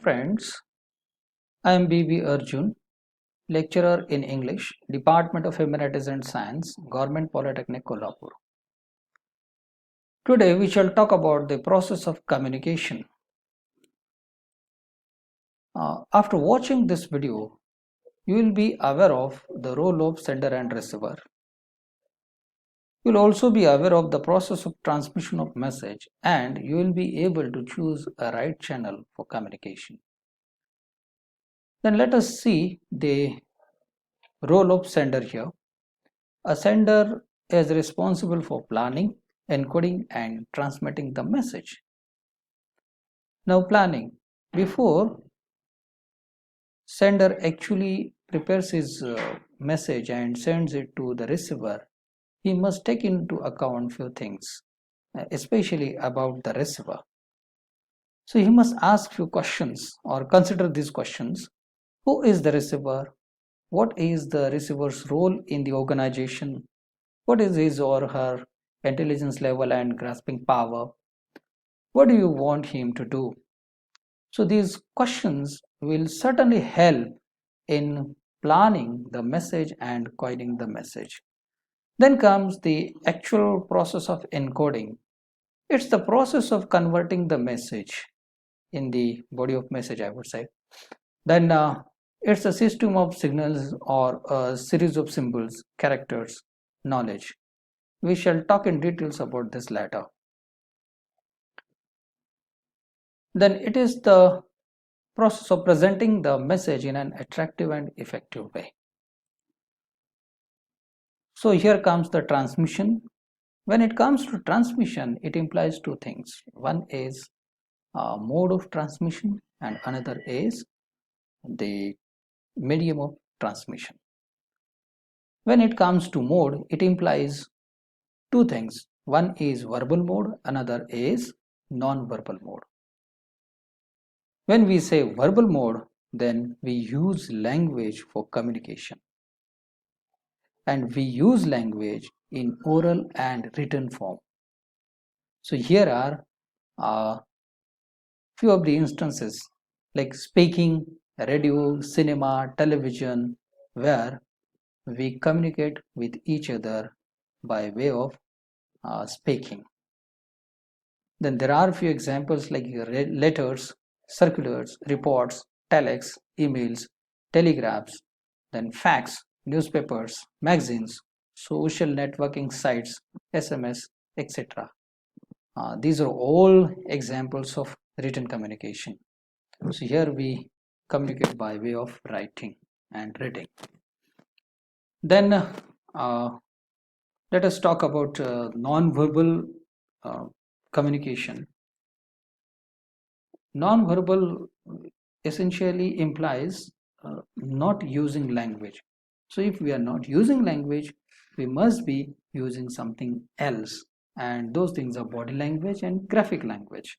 friends, I am B.B. Arjun, lecturer in English, Department of Humanities and Science, Government Polytechnic, Kolhapur. Today we shall talk about the process of communication. After watching this video, you will be aware of the role of sender and receiver. You will also be aware of the process of transmission of message, and you will be able to choose a right channel for communication. Then let us see the role of sender here. A sender is responsible for planning, encoding, and transmitting the message. Now, planning. Before sender actually prepares his message and sends it to the receiver, he must take into account few things, especially about the receiver. So he must ask few questions or consider these questions. Who is the receiver? What is the receiver's role in the organization? What is his or her intelligence level and grasping power? What do you want him to do? So these questions will certainly help in planning the message and coding the message. Then comes the actual process of encoding. It's the process of converting the message in the body of message, I would say. Then it's a system of signals or a series of symbols, characters, knowledge. We shall talk in details about this later. Then it is the process of presenting the message in an attractive and effective way. So here comes the transmission. When it comes to transmission, it implies two things. One is mode of transmission and another is the medium of transmission. When it comes to mode, it implies two things. One is verbal mode, another is non-verbal mode. When we say verbal mode, then we use language for communication. And we use language in oral and written form. So here are few of the instances like speaking, radio, cinema, television, where we communicate with each other by way of speaking. Then there are a few examples like letters, circulars, reports, telex, emails, telegraphs, then fax, newspapers, magazines, social networking sites, SMS, etc. These are all examples of written communication. So here we communicate by way of writing and reading. Then let us talk about non-verbal communication. Non-verbal essentially implies not using language. So if we are not using language, we must be using something else, and those things are body language and graphic language.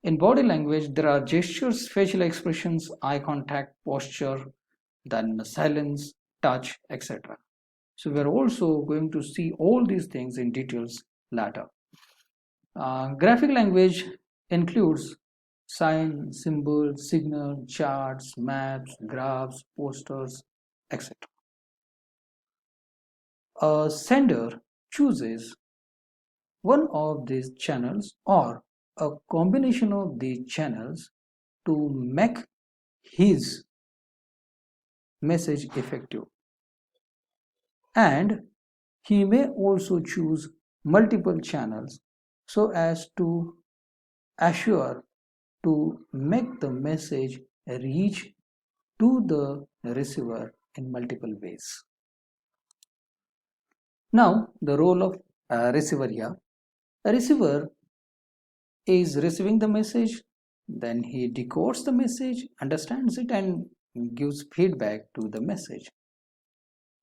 In body language, there are gestures, facial expressions, eye contact, posture, then silence, touch, etc. So we are also going to see all these things in details later. Graphic language includes sign, symbol, signal, charts, maps, graphs, posters, etc. A sender chooses one of these channels or a combination of these channels to make his message effective, and he may also choose multiple channels so as to assure to make the message reach to the receiver in multiple ways. Now the role of receiver here. A receiver is receiving the message, then he decodes the message, understands it, and gives feedback to the message.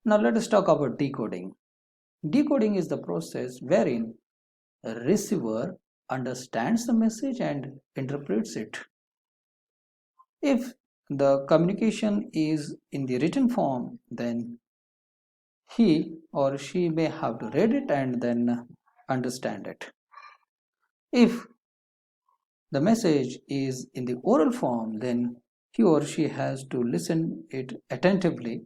Now let us talk about decoding. Decoding is the process wherein a receiver understands the message and interprets it. If the communication is in the written form, then he or she may have to read it and then understand it. If the message is in the oral form, then he or she has to listen it attentively,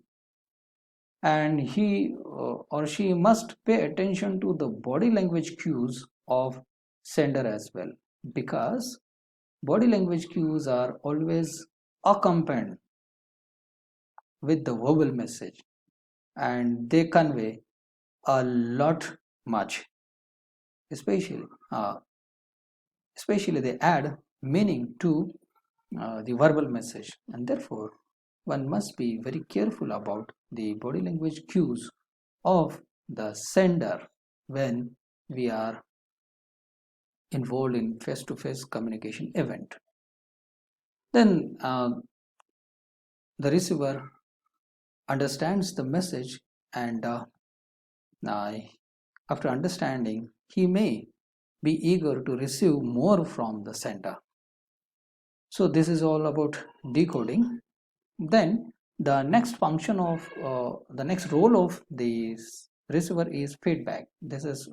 and he or she must pay attention to the body language cues of sender as well, because body language cues are always accompanied with the verbal message, and they convey a lot much, especially uh, especially they add meaning to the verbal message, and therefore one must be very careful about the body language cues of the sender when we are involved in face-to-face communication event. Then the receiver understands the message, and uh, after understanding, he may be eager to receive more from the sender. So this is all about decoding. Then the next function of the next role of the receiver is feedback. This is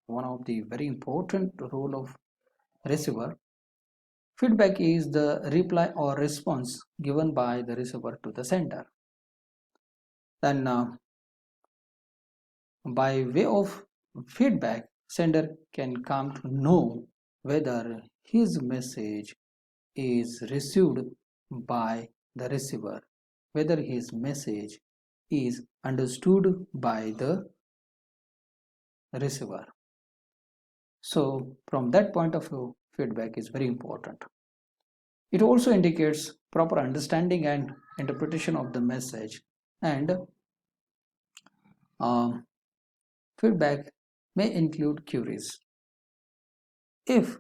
one of the very important role of receiver. Feedback is the reply or response given by the receiver to the sender. Then by way of feedback, sender can come to know whether his message is received by the receiver, whether his message is understood by the receiver. So from that point of view, feedback is very important. It also indicates proper understanding and interpretation of the message, and um, feedback may include queries. If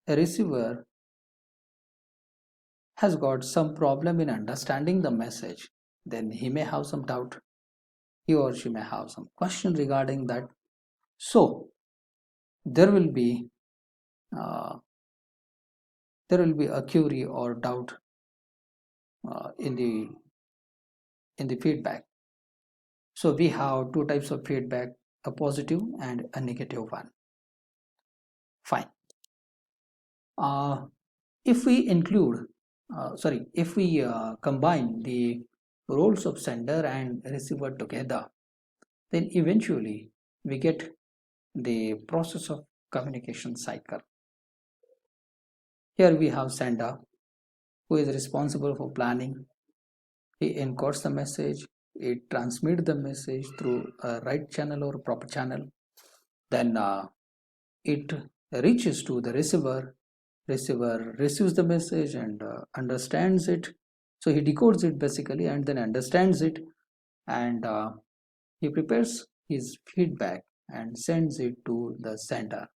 a receiver has got some problem in understanding the message, then he may have some doubt. He or she may have some question regarding that. So there will be uh, a query or doubt in the feedback. So we have two types of feedback: a positive and a negative one. Fine. If we include, if we combine the roles of sender and receiver together, then eventually we get the process of communication cycle. Here we have sender, who is responsible for planning. He encodes the message, it transmits the message through a right channel or proper channel. Then it reaches to the receiver. Receiver receives the message and understands it. So he decodes it basically and then understands it, and he prepares his feedback and sends it to the sender.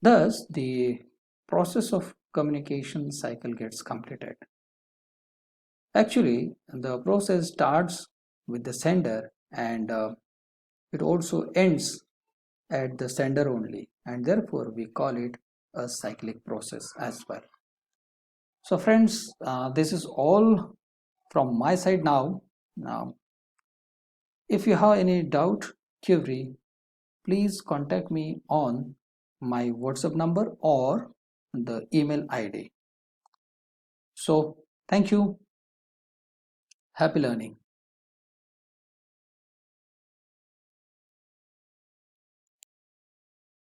Thus, the process of communication cycle gets completed. Actually, the process starts with the sender, and it also ends at the sender only, and therefore we call it a cyclic process as well. So friends, this is all from my side now. Now, if you have any doubt, query, please contact me on my WhatsApp number or the email ID. So thank you. Happy learning.